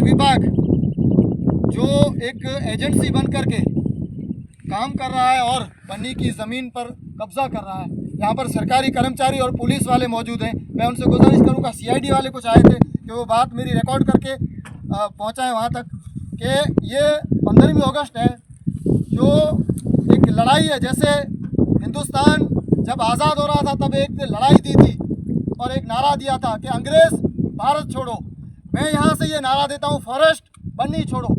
विभाग जो एक एजेंसी बन करके काम कर रहा है और बन्नी की ज़मीन पर कब्जा कर रहा है, यहाँ पर सरकारी कर्मचारी और पुलिस वाले मौजूद हैं। मैं उनसे गुजारिश करूँगा, सीआईडी वाले कुछ आए थे कि वो बात मेरी रिकॉर्ड करके पहुँचाएँ वहाँ तक कि ये 15 अगस्त है, जो एक लड़ाई है। जैसे हिंदुस्तान जब आज़ाद हो रहा था तब एक लड़ाई दी थी और एक नारा दिया था कि अंग्रेज़ भारत छोड़ो। मैं यहाँ से ये नारा देता हूँ, फॉरेस्ट बन्नी छोड़ो।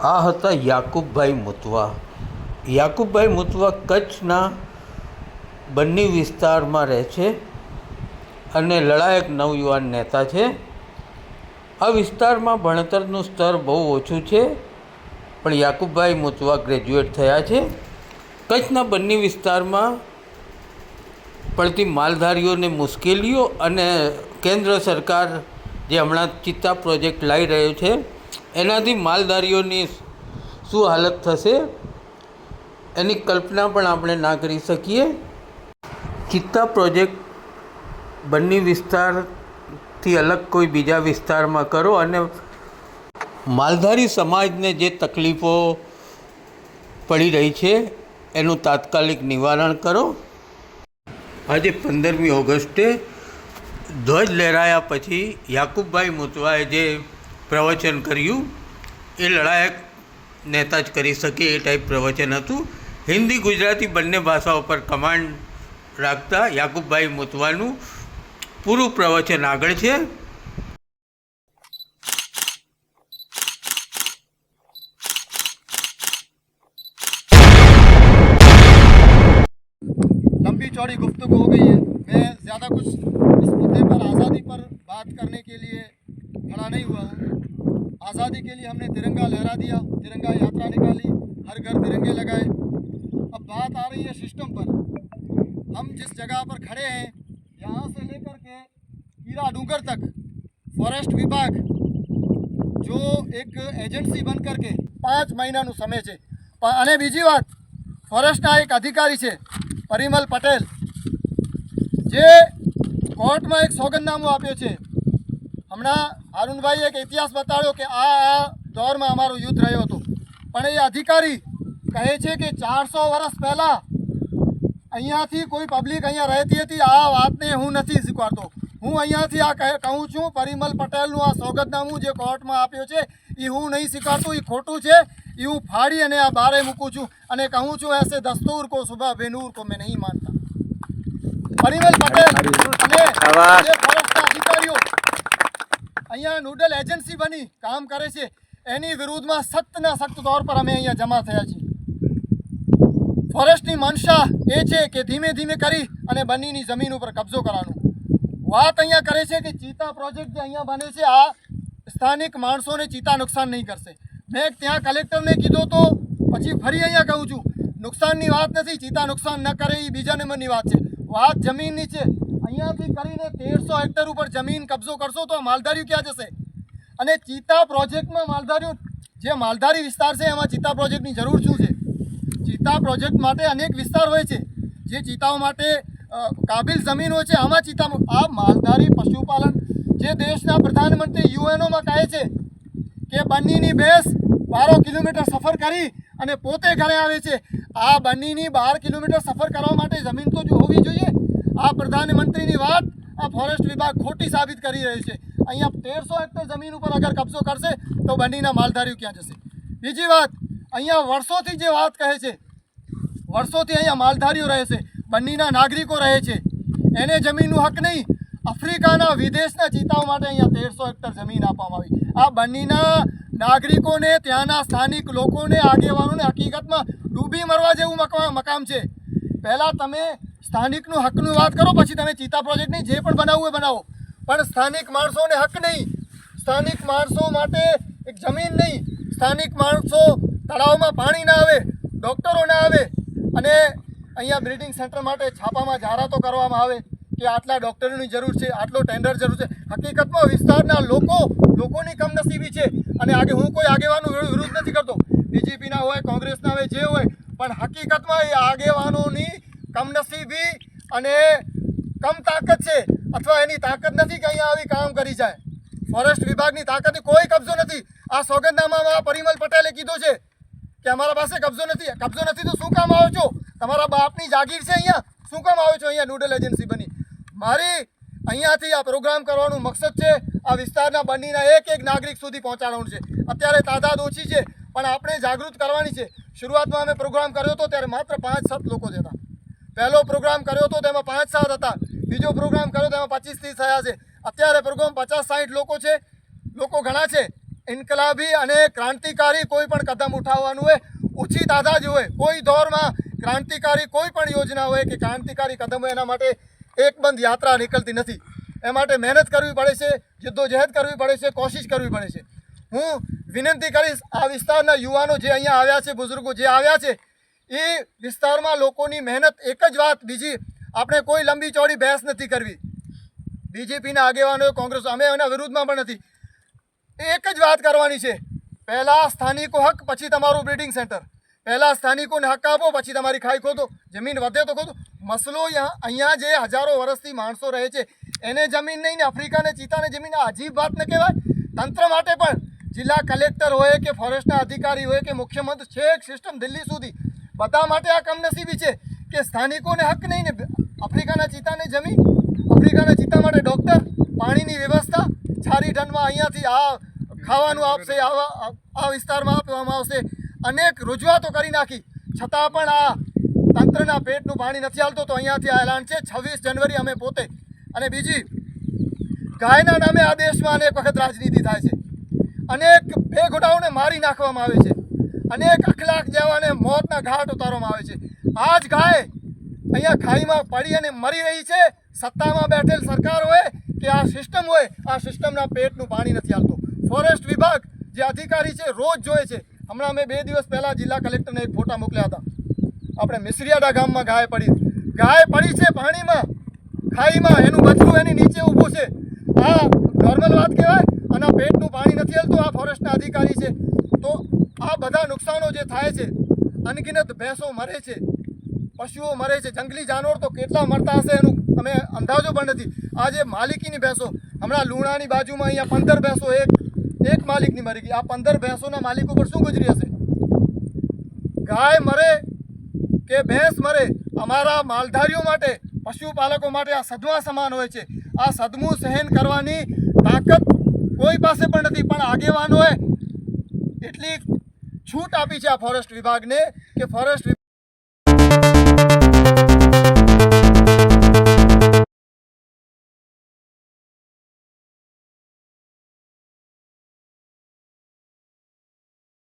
આ હતા યાકુબભાઈ મુતવા. યાકુબભાઈ મુતવા કચ્છના બન્ની વિસ્તારમાં રહે છે અને લડાયક નવયુવાન નેતા છે. આ વિસ્તારમાં ભણતરનું સ્તર બહુ ઓછું છે, પણ યાકુબભાઈ મુતવા ગ્રેજ્યુએટ થયા છે. કચ્છના બન્ની વિસ્તારમાં પડતી માલધારીઓને મુશ્કેલીઓ અને કેન્દ્ર સરકાર જે હમણાં ચિત્તા પ્રોજેક્ટ લાવી રહ્યો છે એનાથી માલધારીઓની શું હાલત થશે એની કલ્પના પણ આપણે ના કરી શકીએ. ચિત્તા પ્રોજેક્ટ બન્ની વિસ્તારથી અલગ કોઈ બીજા વિસ્તારમાં કરો અને માલધારી સમાજને જે તકલીફો પડી રહી છે એનું તાત્કાલિક નિવારણ કરો. આજે 15મી ઓગસ્ટે ધ્વજ લહેરાયા પછી યાકુબભાઈ મુતવાએ જે પ્રવચન કર્યું એ લડાયક નેતા જ કરી શકે એ ટાઈપ પ્રવચન હતું. હિન્દી ગુજરાતી બંને ભાષાઓ પર કમાન્ડ રાખતા યાકુબભાઈ મુતવાનું પૂરું પ્રવચન આગળ છે. लंबी चौड़ी गुफ्तगू हो गई है। मैं ज़्यादा कुछ इस मुद्दे पर आज़ादी पर बात करने के लिए खड़ा नहीं हुआ हूँ। आज़ादी के लिए हमने तिरंगा लहरा दिया, तिरंगा यात्रा निकाली, हर घर तिरंगे लगाए। अब बात आ रही है सिस्टम पर। हम जिस जगह पर खड़े हैं, यहाँ से लेकर के कीरा डूंगर तक फॉरेस्ट विभाग जो एक एजेंसी बन करके 5 મહિનાનું સમય છે. અને બીજી વાત, ફોરેસ્ટના એક અધિકારી છે પરિમલ પટેલ, જે કોર્ટમાં એક સોગંદનામું આપ્યો છે. હમણાં હારૂનભાઈએ એક ઇતિહાસ બતાડ્યો કે આ દોરમાં અમારું યુદ્ધ રહ્યો હતો, પણ એ અધિકારી કહે છે કે 400 વર્ષ પહેલાં અહીંયાથી કોઈ પબ્લિક અહીંયા રહેતી હતી. આ વાતને હું નથી સ્વીકારતો. હું અહીંયાથી આ કહું છું, પરિમલ પટેલનું આ સોગંદનામું જે કોર્ટમાં આપ્યો છે એ હું નહીં સ્વીકારતો, એ ખોટું છે. એ હું ફાડી અને આ બારે મૂકું છું અને કહું છું, એસે દસ્તુર કો સુબહ બેનૂર કો મેં નહીં માનતા. પરિમલ પટેલ અને જે ફોરેસ્ટના અધિકારીઓ અહીંયા નોડલ એજન્સી બની કામ કરે છે એની વિરુદ્ધમાં સખ્તના સખ્ત તौर પર અમે અહીંયા જમા થયા છીએ. ફોરેસ્ટની મનસા એ છે કે ધીમે ધીમે કરી અને બન્નીની જમીન ઉપર કબજો કરવાનો. વાત અહીંયા કરે છે કે ચિત્તા પ્રોજેક્ટ જે અહીંયા બને છે આ સ્થાનિક માણસોને ચિત્તા નુકસાન નહીં કરશે. મેં ત્યાં કલેક્ટરને કીધું તો પછી ફરી અહીંયા કહું છું, નુકસાનની વાત નથી, ચિત્તા નુકસાન ન કરે એ બીજા નંબરની વાત છે. વાત જમીનની છે. અહીંયાથી કરીને 1300 હેક્ટર ઉપર જમીન કબજો કરશો તો માલધારીઓ ક્યાં જશે? અને ચિત્તા પ્રોજેક્ટમાં માલધારીઓ જે માલધારી વિસ્તાર છે એમાં ચિત્તા પ્રોજેક્ટની જરૂર શું છે? ચિત્તા પ્રોજેક્ટ માટે અનેક વિસ્તાર હોય છે જે ચિત્તાઓ માટે કાબિલ જમીન હોય છે. આમાં ચિત્તા આ માલધારી પશુપાલન જે દેશના પ્રધાનમંત્રી યુએનઓમાં કહે છે કે બન્નીની ભેંસ 12 કિલોમીટર સફર કરી અને પોતે ઘરે આવે છે. આ બન્નીની 12 કિલોમીટર સફર કરવા માટે જમીન તો હોવી જોઈએ. આ પ્રધાનમંત્રીની વાત આ ફોરેસ્ટ વિભાગ ખોટી સાબિત કરી રહ્યું છે. અહીંયા 1300 હેક્ટર જમીન ઉપર અગર કબજો કરશે તો બન્નીના માલધારીઓ ક્યાં જશે? બીજી વાત, અહીંયા વર્ષોથી જે વાત કહે છે, વર્ષોથી અહીંયા માલધારીઓ રહે છે, બન્નીના નાગરિકો રહે છે, એને જમીનનું હક નહીં. આફ્રિકાના વિદેશના ચિત્તાઓ માટે અહીંયા 1300 હેક્ટર જમીન આપવામાં આવી. આ બન્નીના નાગરિકોને, ત્યાંના સ્થાનિક લોકોને, આગેવાનોને હકીકતમાં ડૂબી મરવા જેવું મકામ છે. પહેલાં તમે સ્થાનિકનું હકનું વાત કરો, પછી તમે ચિત્તા પ્રોજેક્ટની જે પણ બનાવવું એ બનાવો, પણ સ્થાનિક માણસોને હક નહીં. સ્થાનિક માણસો માટે એક જમીન નહીં. સ્થાનિક માણસો તળાવમાં પાણી ના આવે, ડૉક્ટરો ના આવે અને અહીંયા બ્રીડિંગ સેન્ટર માટે છાપામાં જાહેરાતો કરવામાં આવે કે આટલા ડૉક્ટરોની જરૂર છે, આટલો ટેન્ડર જરૂર છે. હકીકતમાં વિસ્તારના લોકોની કમનસીબી છે. અને હું કોઈ આગેવાનો વિરુદ્ધ નથી કરતો, બીજેપીના હોય, કોંગ્રેસના હોય, જે હોય, પણ હકીકતમાં એ આગેવાનોની કમનસીબી અને કમ તાકાત છે. અથવા એની તાકાત નથી કે અહીંયા આવી કામ કરી જાય. ફોરેસ્ટ વિભાગની તાકાતથી કોઈ કબજો નથી. આ સોગંદનામામાં પરિમલ પટેલે કીધું છે કે અમારા પાસે કબજો નથી. કબજો નથી તો શું કામ આવ્યો છો? તમારા બાપની જાગીર છે અહીંયા, શું કામ આવ્યો છો અહીંયા નોડલ એજન્સી બની? મારી અહીંયાથી આ પ્રોગ્રામ કરવાનું મકસદ છે આ વિસ્તારના બન્નીના એક એક નાગરિક સુધી પહોંચાડવાનું છે. અત્યારે તાદાદ ઓછી છે પણ આપણે જાગૃત કરવાની છે. શરૂઆતમાં અમે પ્રોગ્રામ કર્યો હતો ત્યારે માત્ર 5-7 લોકો જ હતા. પહેલો પ્રોગ્રામ કર્યો હતો તેમાં 5-7 હતા. બીજો પ્રોગ્રામ કર્યો તેમાં 25-30 થયા છે. અત્યારે પ્રોગ્રામ 50-60 લોકો છે. લોકો ઘણા છે. ઇન્કલાબી અને ક્રાંતિકારી કોઈ પણ કદમ ઉઠાવવાનું હોય, ઓછી તાદાદ હોય, કોઈ દોરમાં ક્રાંતિકારી કોઈ પણ યોજના હોય કે ક્રાંતિકારી કદમ હોય, એના માટે એક બંધ યાત્રા નીકળતી નથી. એ માટે મહેનત કરવી પડે છે, જદ્દોજહેદ કરવી પડે છે, કોશિશ કરવી પડે છે. હું વિનંતી કરીશ આ વિસ્તારના યુવાનો જે અહીંયા આવ્યા છે, બુઝુર્ગો જે આવ્યા છે, એ વિસ્તારમાં લોકોની મહેનત એક જ વાત. બીજી આપણે કોઈ લંબી ચોડી બહેસ નથી કરવી. બીજેપીના આગેવાનો, કોંગ્રેસ, અમે એના વિરુદ્ધમાં પણ નથી. એક જ વાત કરવાની છે, પહેલાં સ્થાનિકો હક, પછી તમારું બ્રીડિંગ સેન્ટર. પહેલાં સ્થાનિકોને હક આપો, પછી તમારી ખાઈ ખોદો. જમીન વધે તો ખોદો. મસલો અહીંયા જે હજારો વર્ષથી માણસો રહે છે એને જમીન નહીં ને આફ્રિકાને ચીતાને જમીન, આ અજીબ વાત ન કહેવાય? તંત્ર માટે પણ જિલ્લા કલેક્ટર હોય કે ફોરેસ્ટના અધિકારી હોય કે મુખ્યમંત્રી, છેક સિસ્ટમ દિલ્હી સુધી બધા માટે આ કમનસીબી છે કે સ્થાનિકોને હક નહીં ને આફ્રિકાના ચીતાને જમીન, આફ્રિકાના ચીતા માટે ડૉક્ટર, પાણીની વ્યવસ્થા, છારી ઢનમાં અહીંયાથી આ ખાવાનું આપશે, આ વિસ્તારમાં આપવામાં આવશે. અનેક રજૂઆતો કરી નાખી છતાં પણ આ તંત્રના પેટનું પાણી નથી હાલતું. તો અહીંયાથી આ એલાન છે 26 જનવરી અમે પોતે. અને બીજી, ગાયના નામે આ દેશમાં અનેક વખત રાજનીતિ થાય છે. અનેક બેઘોડાઓને મારી નાખવામાં આવે છે. અનેક અખલાક જેવાને મોતના ઘાટ ઉતારવામાં આવે છે. આ જ ગાય અહીંયા ખાઈમાં પડી અને મરી રહી છે. સત્તામાં બેઠેલ સરકાર હોય કે આ સિસ્ટમ હોય, આ સિસ્ટમના પેટનું પાણી નથી હાલતું. ફોરેસ્ટ વિભાગ જે અધિકારી છે રોજ જોવે છે. હમણાં મેં 2 દિવસ પહેલાં જિલ્લા કલેક્ટરને એક ફોટા મોકલ્યા હતા. આપણે મિસરિયાડા ગામમાં ગાય પડી છે પાણીમાં, ખાઈમાં, એનું બચ્ચું એની નીચે ઊભું છે. આ નોર્મલ વાત કહેવાય? અને આ પેટનું પાણી નથી હાલતું. આ ફોરેસ્ટના અધિકારી છે. તો આ બધા નુકસાનો જે થાય છે, અનગિનત ભેંસો મરે છે, પશુઓ મરે છે, જંગલી જાનવર તો કેટલા મરતા હશે એનું અમે અંદાજો પણ નથી. આ જે માલિકીની ભેંસો, હમણાં લુણાની બાજુમાં અહીંયા 15 ભેંસો એક માલિકની મરી ગઈ. આ 15 ભેંસોના માલિક ઉપર શું ગુજરી હશે? ગાય મરે કે ભેંસ મરે, અમારા માલધારીઓ માટે, પશુપાલકો માટે આ સદમા સમાન હોય છે. આ સદમું સહન કરવાની તાકાત કોઈ પાસે પણ નથી. પણ આગેવાનોએ એટલી છૂટ આપી છે આ ફોરેસ્ટ વિભાગને કે ફોરેસ્ટ